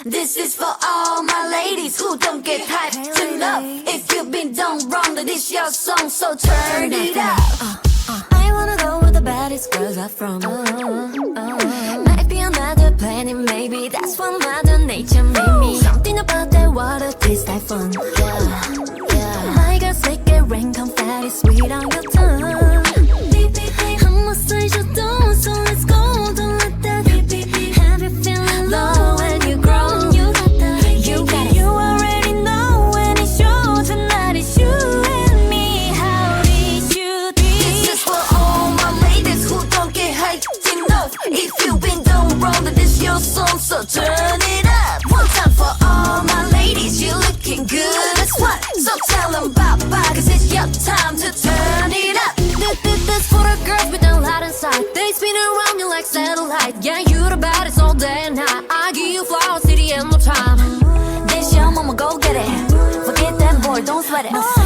This is for all my ladies who don't get hyped enough. If you've been done wrong, then this your song, so turn it up. I wanna go with the baddest girls are from. Might be another planet, maybe that's what Mother Nature made me. Something about that water tastes like fun. Yeah. My girls make it rain confetti sweet on your tongue. I'm a stranger, don't, so let's go. Don't let that have you feeling low when you grown. You got that, you got it. You already know when it's yours, tonight it's you and me. How did you do? This is for all my ladies who don't get hyped enough. If you've been done wrong, then this your song, so turn it up. One time for all my ladies, you're looking good as what? So tell them bye-bye, cause it's your time to turn it up. This for the girls with a lot inside. They spin around you like satellite. Yeah, you the baddest all day and night. I give you flowers, city and no time. This your mama, go get it. Forget that boy, don't sweat it.